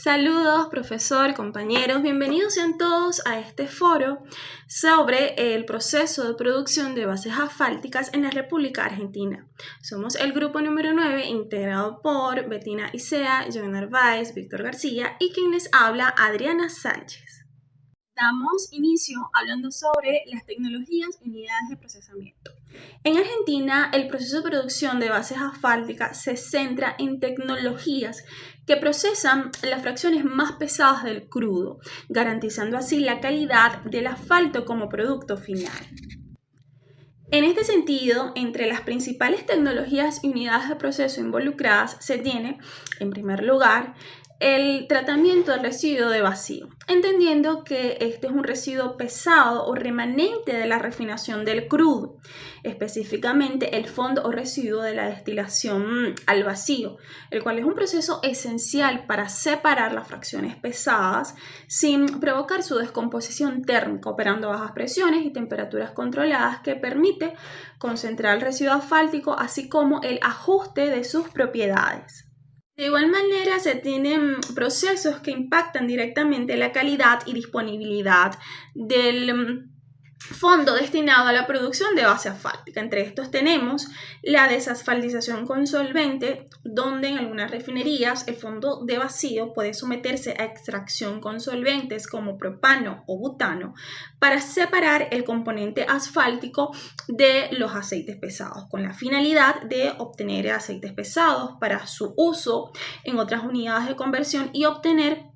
Saludos, profesor, compañeros, bienvenidos sean todos a este foro sobre el proceso de producción de bases asfálticas en la República Argentina. Somos el grupo número 9 integrado por Bettina Isea, Joan Narváez, Víctor García y quien les habla, Adriana Sánchez. Damos inicio hablando sobre las tecnologías y unidades de procesamiento. En Argentina, el proceso de producción de bases asfálticas se centra en tecnologías que procesan las fracciones más pesadas del crudo, garantizando así la calidad del asfalto como producto final. En este sentido, entre las principales tecnologías y unidades de proceso involucradas se tiene, en primer lugar, el tratamiento del residuo de vacío, entendiendo que este es un residuo pesado o remanente de la refinación del crudo, específicamente el fondo o residuo de la destilación al vacío, el cual es un proceso esencial para separar las fracciones pesadas sin provocar su descomposición térmica, operando a bajas presiones y temperaturas controladas que permite concentrar el residuo asfáltico, así como el ajuste de sus propiedades. De igual manera, se tienen procesos que impactan directamente la calidad y disponibilidad del fondo destinado a la producción de base asfáltica. Entre estos tenemos la desasfaltización con solvente, donde en algunas refinerías el fondo de vacío puede someterse a extracción con solventes como propano o butano para separar el componente asfáltico de los aceites pesados, con la finalidad de obtener aceites pesados para su uso en otras unidades de conversión y obtener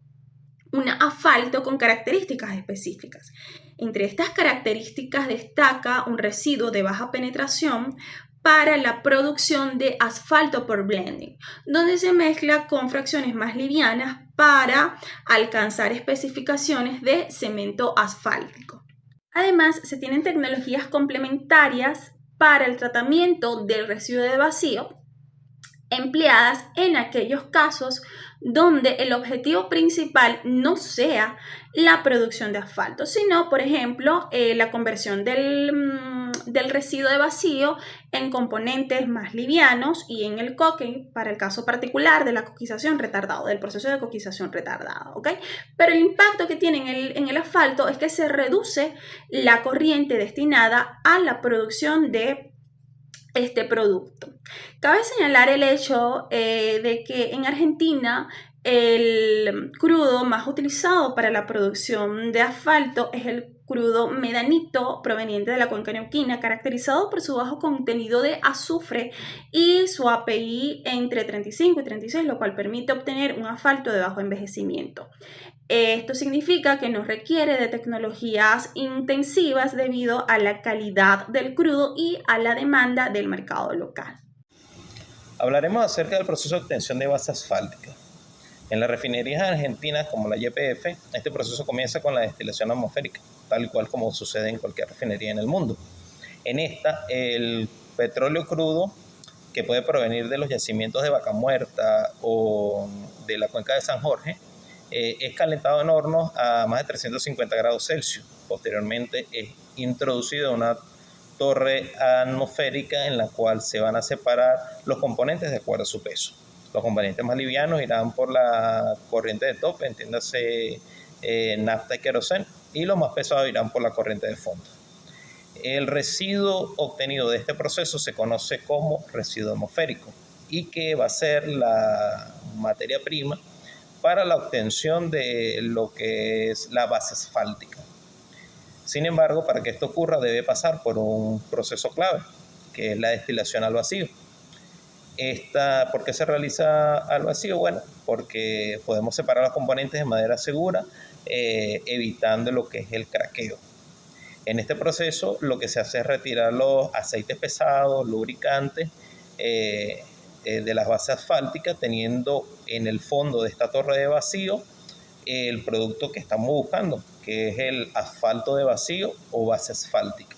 un asfalto con características específicas. Entre estas características destaca un residuo de baja penetración para la producción de asfalto por blending, donde se mezcla con fracciones más livianas para alcanzar especificaciones de cemento asfáltico. Además, se tienen tecnologías complementarias para el tratamiento del residuo de vacío, empleadas en aquellos casos donde el objetivo principal no sea la producción de asfalto, sino, por ejemplo, la conversión del residuo de vacío en componentes más livianos y en el coque, para el caso particular de la coquización retardada, del proceso de coquización retardada, ¿ok? Pero el impacto que tiene en el asfalto es que se reduce la corriente destinada a la producción de este producto. Cabe señalar el hecho de que en Argentina el crudo más utilizado para la producción de asfalto es el crudo medanito proveniente de la cuenca neuquina, caracterizado por su bajo contenido de azufre y su API entre 35 y 36, lo cual permite obtener un asfalto de bajo envejecimiento. Esto significa que no requiere de tecnologías intensivas debido a la calidad del crudo y a la demanda del mercado local. Hablaremos acerca del proceso de obtención de base asfáltica. En las refinerías argentinas como la YPF, este proceso comienza con la destilación atmosférica, tal y cual como sucede en cualquier refinería en el mundo. En esta, el petróleo crudo, que puede provenir de los yacimientos de Vaca Muerta o de la cuenca de San Jorge, es calentado en hornos a más de 350 grados Celsius. Posteriormente es introducido en una torre atmosférica en la cual se van a separar los componentes de acuerdo a su peso. Los componentes más livianos irán por la corriente de tope, entiéndase nafta y queroseno, y los más pesados irán por la corriente de fondo. El residuo obtenido de este proceso se conoce como residuo atmosférico y que va a ser la materia prima para la obtención de lo que es la base asfáltica. Sin embargo, para que esto ocurra debe pasar por un proceso clave, que es la destilación al vacío. ¿Por qué se realiza al vacío? Bueno, porque podemos separar los componentes de manera segura, evitando lo que es el craqueo. En este proceso lo que se hace es retirar los aceites pesados, lubricantes, de las bases asfálticas, teniendo en el fondo de esta torre de vacío el producto que estamos buscando, que es el asfalto de vacío o base asfáltica.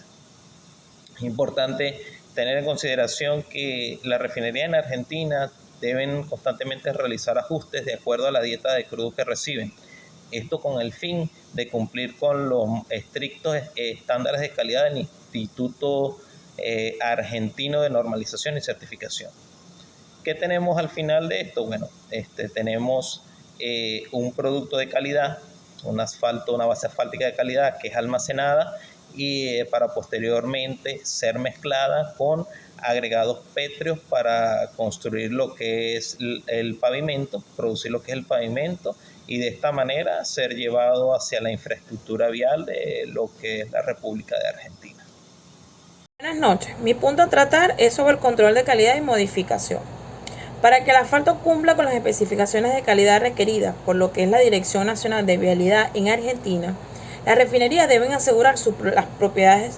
Es importante tener en consideración que las refinerías en Argentina deben constantemente realizar ajustes de acuerdo a la dieta de crudo que reciben. Esto con el fin de cumplir con los estrictos estándares de calidad del Instituto Argentino de Normalización y Certificación. ¿Qué tenemos al final de esto? Bueno, tenemos un producto de calidad, un asfalto, una base asfáltica de calidad que es almacenada y para posteriormente ser mezclada con agregados pétreos para construir lo que es el pavimento, producir lo que es el pavimento y de esta manera ser llevado hacia la infraestructura vial de lo que es la República de Argentina. Buenas noches. Mi punto a tratar es sobre el control de calidad y modificación. Para que el asfalto cumpla con las especificaciones de calidad requeridas por lo que es la Dirección Nacional de Vialidad en Argentina, las refinerías deben asegurar las propiedades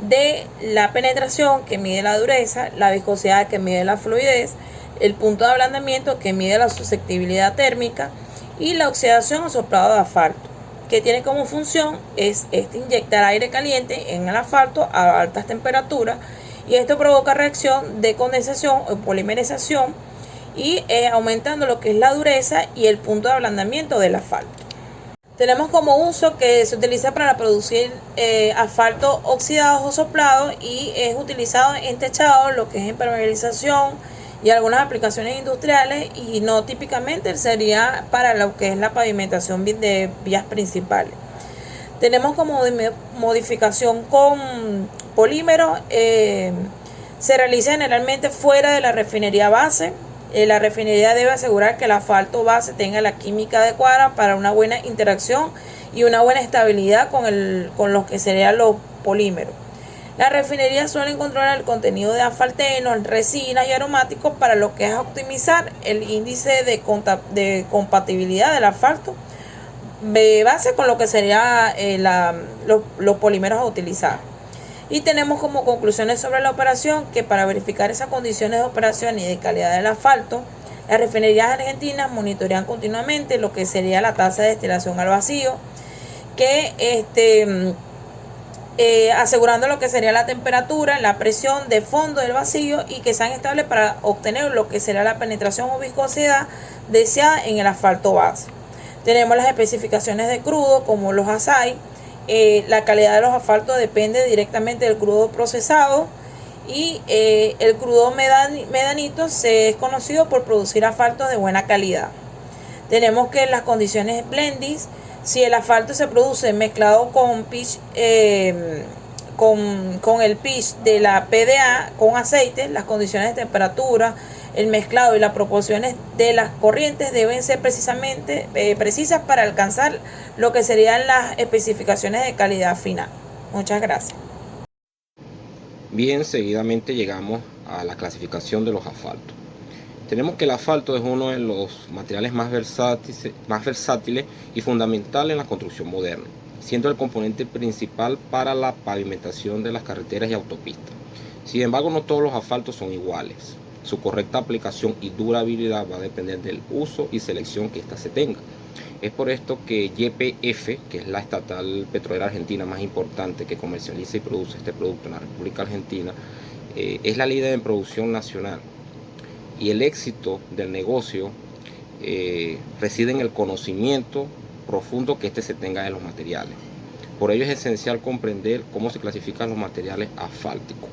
de la penetración, que mide la dureza, la viscosidad, que mide la fluidez, el punto de ablandamiento, que mide la susceptibilidad térmica, y la oxidación o soplado de asfalto, que tiene como función es inyectar aire caliente en el asfalto a altas temperaturas, y esto provoca reacción de condensación o polimerización y aumentando lo que es la dureza y el punto de ablandamiento del asfalto. Tenemos como uso que se utiliza para producir asfalto oxidado o soplado y es utilizado en techado, lo que es impermeabilización y algunas aplicaciones industriales, y no típicamente sería para lo que es la pavimentación de vías principales. Tenemos como modificación con polímero, se realiza generalmente fuera de la refinería base. La refinería debe asegurar que el asfalto base tenga la química adecuada para una buena interacción y una buena estabilidad con lo que serían los polímeros. Las refinerías suelen controlar el contenido de asfaltenos, resinas y aromáticos para lo que es optimizar el índice de compatibilidad del asfalto base con lo que serían los polímeros a utilizar. Y tenemos como conclusiones sobre la operación que para verificar esas condiciones de operación y de calidad del asfalto, las refinerías argentinas monitorean continuamente lo que sería la tasa de destilación al vacío, que asegurando lo que sería la temperatura, la presión de fondo del vacío y que sean estables para obtener lo que será la penetración o viscosidad deseada en el asfalto base. Tenemos las especificaciones de crudo como los ASAI. La calidad de los asfaltos depende directamente del crudo procesado y el crudo medanito se es conocido por producir asfaltos de buena calidad. Tenemos que las condiciones blendis, si el asfalto se produce mezclado con pitch, con el pitch de la PDA con aceite, las condiciones de temperatura, el mezclado y las proporciones de las corrientes deben ser precisas para alcanzar lo que serían las especificaciones de calidad final. Muchas gracias. Bien, seguidamente llegamos a la clasificación de los asfaltos. Tenemos que el asfalto es uno de los materiales más versátiles y fundamentales en la construcción moderna, siendo el componente principal para la pavimentación de las carreteras y autopistas. Sin embargo, no todos los asfaltos son iguales. Su correcta aplicación y durabilidad va a depender del uso y selección que ésta se tenga. Es por esto que YPF, que es la estatal petrolera argentina más importante que comercializa y produce este producto en la República Argentina, es la líder en producción nacional. Y el éxito del negocio reside en el conocimiento profundo que se tenga de los materiales. Por ello es esencial comprender cómo se clasifican los materiales asfálticos.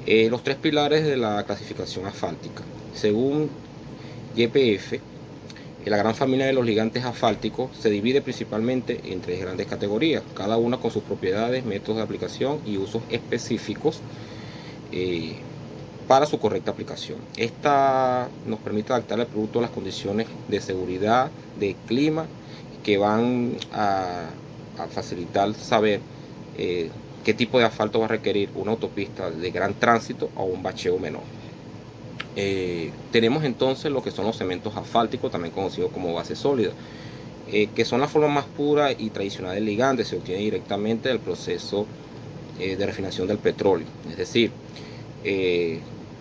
Los tres pilares de la clasificación asfáltica. Según YPF, la gran familia de los ligantes asfálticos se divide principalmente en tres grandes categorías, cada una con sus propiedades, métodos de aplicación y usos específicos para su correcta aplicación. Esta nos permite adaptar el producto a las condiciones de seguridad, de clima, que van a facilitar saber qué tipo de asfalto va a requerir una autopista de gran tránsito o un bacheo menor. Tenemos entonces lo que son los cementos asfálticos, también conocidos como base sólida, que son la forma más pura y tradicional del ligante. Se obtiene directamente del proceso de refinación del petróleo. Es decir,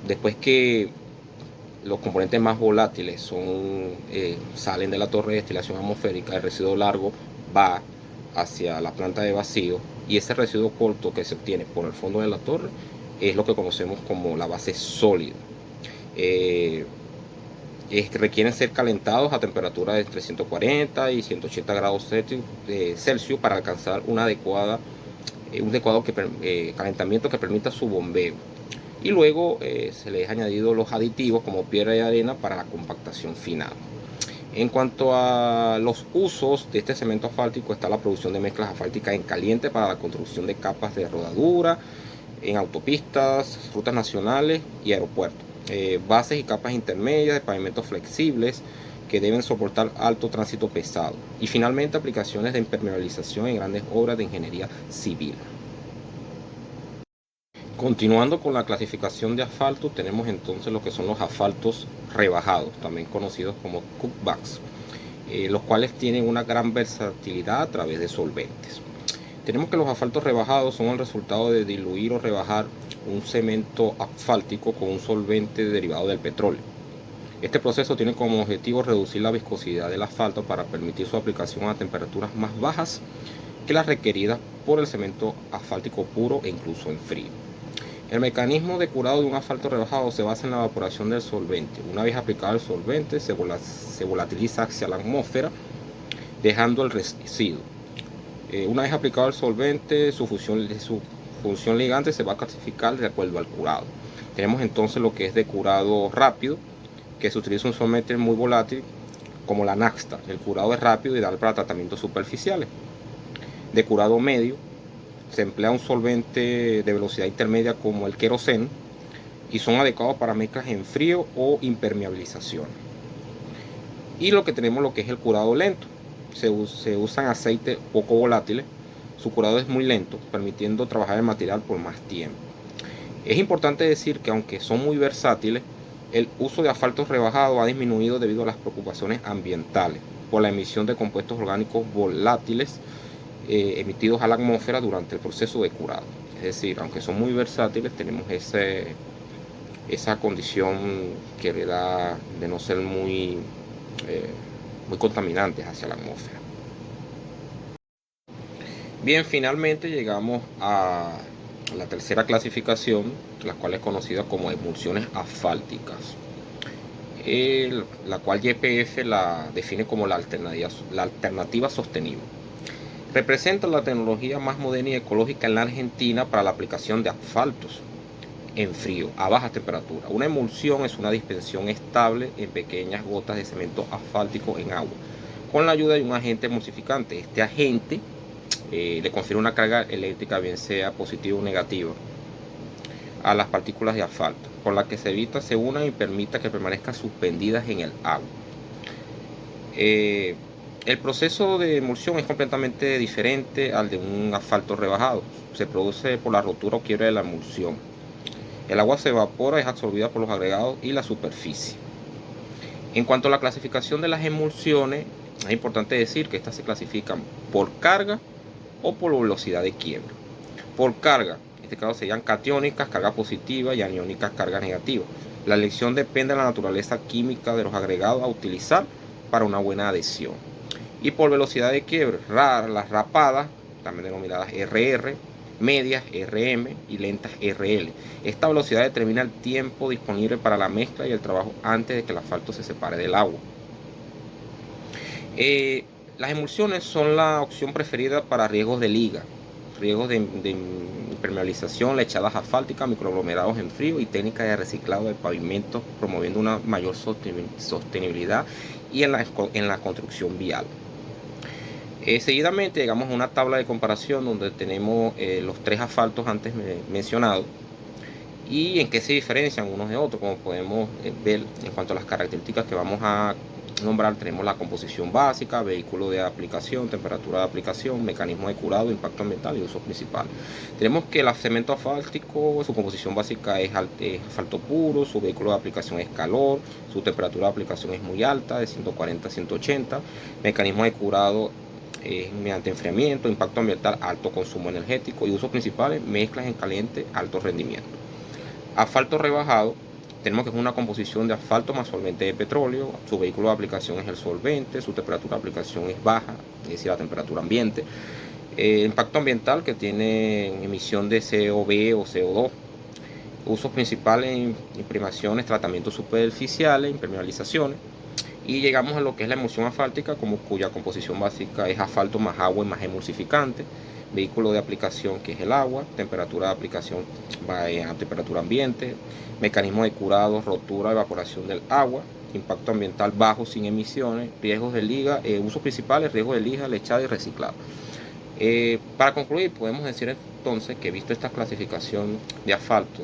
después que los componentes más volátiles salen de la torre de destilación atmosférica, el residuo largo va hacia la planta de vacío, y ese residuo corto que se obtiene por el fondo de la torre es lo que conocemos como la base sólida. Requieren ser calentados a temperatura de entre 140 y 180 grados Celsius para alcanzar un adecuado calentamiento que permita su bombeo. Y luego se les ha añadido los aditivos como piedra y arena para la compactación final. En cuanto a los usos de este cemento asfáltico, está la producción de mezclas asfálticas en caliente para la construcción de capas de rodadura en autopistas, rutas nacionales y aeropuertos. Bases y capas intermedias de pavimentos flexibles que deben soportar alto tránsito pesado. Y finalmente aplicaciones de impermeabilización en grandes obras de ingeniería civil. Continuando con la clasificación de asfalto, tenemos entonces lo que son los asfaltos rebajados, también conocidos como cutbacks, los cuales tienen una gran versatilidad a través de solventes. Tenemos que los asfaltos rebajados son el resultado de diluir o rebajar un cemento asfáltico con un solvente derivado del petróleo. Este proceso tiene como objetivo reducir la viscosidad del asfalto para permitir su aplicación a temperaturas más bajas que las requeridas por el cemento asfáltico puro e incluso en frío. El mecanismo de curado de un asfalto rebajado se basa en la evaporación del solvente. Una vez aplicado el solvente, se volatiliza hacia la atmósfera, dejando el residuo. Una vez aplicado el solvente, su función ligante se va a clasificar de acuerdo al curado. Tenemos entonces lo que es de curado rápido, que se utiliza un solvente muy volátil, como la nafta. El curado es rápido y ideal para tratamientos superficiales. De curado medio, se emplea un solvente de velocidad intermedia como el queroseno y son adecuados para mezclas en frío o impermeabilización. Y lo que tenemos lo que es el curado lento. Se usan aceites poco volátiles. Su curado es muy lento, permitiendo trabajar el material por más tiempo. Es importante decir que aunque son muy versátiles, el uso de asfaltos rebajados ha disminuido debido a las preocupaciones ambientales por la emisión de compuestos orgánicos volátiles emitidos a la atmósfera durante el proceso de curado. Es decir, aunque son muy versátiles, tenemos esa condición que le da de no ser muy contaminantes hacia la atmósfera. Bien, finalmente llegamos a la tercera clasificación, la cual es conocida como emulsiones asfálticas, la cual YPF la define como la alternativa sostenible. Representa la tecnología más moderna y ecológica en la Argentina para la aplicación de asfaltos en frío, a baja temperatura. Una emulsión es una dispersión estable en pequeñas gotas de cemento asfáltico en agua, con la ayuda de un agente emulsificante. Este agente le confiere una carga eléctrica, bien sea positiva o negativa, a las partículas de asfalto, con la que se unan y permita que permanezcan suspendidas en el agua. El proceso de emulsión es completamente diferente al de un asfalto rebajado. Se produce por la rotura o quiebre de la emulsión. El agua se evapora, es absorbida por los agregados y la superficie. En cuanto a la clasificación de las emulsiones, es importante decir que estas se clasifican por carga o por velocidad de quiebra. Por carga, en este caso serían catiónicas, carga positiva, y aniónicas, carga negativa. La elección depende de la naturaleza química de los agregados a utilizar para una buena adhesión. Y por velocidad de quiebre, las rapadas, también denominadas RR, medias RM y lentas RL. Esta velocidad determina el tiempo disponible para la mezcla y el trabajo antes de que el asfalto se separe del agua. Las emulsiones son la opción preferida para riesgos de liga, riesgos de impermeabilización, lechadas asfálticas, microaglomerados en frío y técnicas de reciclado de pavimentos, promoviendo una mayor sostenibilidad y en la construcción vial. Seguidamente llegamos a una tabla de comparación donde tenemos los tres asfaltos antes mencionados y en qué se diferencian unos de otros. Como podemos ver, en cuanto a las características que vamos a nombrar, tenemos la composición básica, vehículo de aplicación, temperatura de aplicación, mecanismo de curado, impacto ambiental y uso principal. Tenemos que el cemento asfáltico, su composición básica es asfalto puro, su vehículo de aplicación es calor, su temperatura de aplicación es muy alta, de 140 a 180, mecanismo de curado mediante enfriamiento, impacto ambiental, alto consumo energético y usos principales, mezclas en caliente, alto rendimiento. Asfalto rebajado, tenemos que es una composición de asfalto más solvente de petróleo, su vehículo de aplicación es el solvente, su temperatura de aplicación es baja, es decir, la temperatura ambiente. Impacto ambiental, que tiene emisión de CO2 o CO2. Usos principales, imprimaciones, tratamientos superficiales, impermeabilizaciones. Y llegamos a lo que es la emulsión asfáltica, cuya composición básica es asfalto más agua y más emulsificante. Vehículo de aplicación, que es el agua, temperatura de aplicación va a temperatura ambiente, mecanismo de curado, rotura, evaporación del agua impacto ambiental bajo, sin emisiones, riesgos de liga, usos principales, riesgos de liga, lechada y reciclado. Para concluir, podemos decir entonces que, visto esta clasificación de asfalto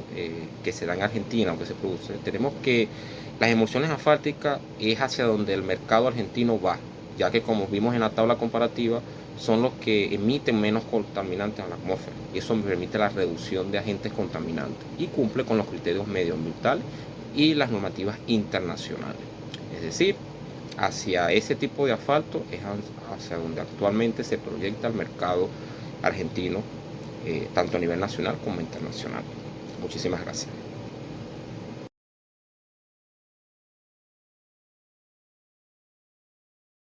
que se da en Argentina o que se produce, tenemos que las emulsiones asfálticas es hacia donde el mercado argentino va, ya que, como vimos en la tabla comparativa, son los que emiten menos contaminantes a la atmósfera, y eso permite la reducción de agentes contaminantes y cumple con los criterios medioambientales y las normativas internacionales. Es decir, hacia ese tipo de asfalto es hacia donde actualmente se proyecta el mercado argentino, tanto a nivel nacional como internacional. Muchísimas gracias.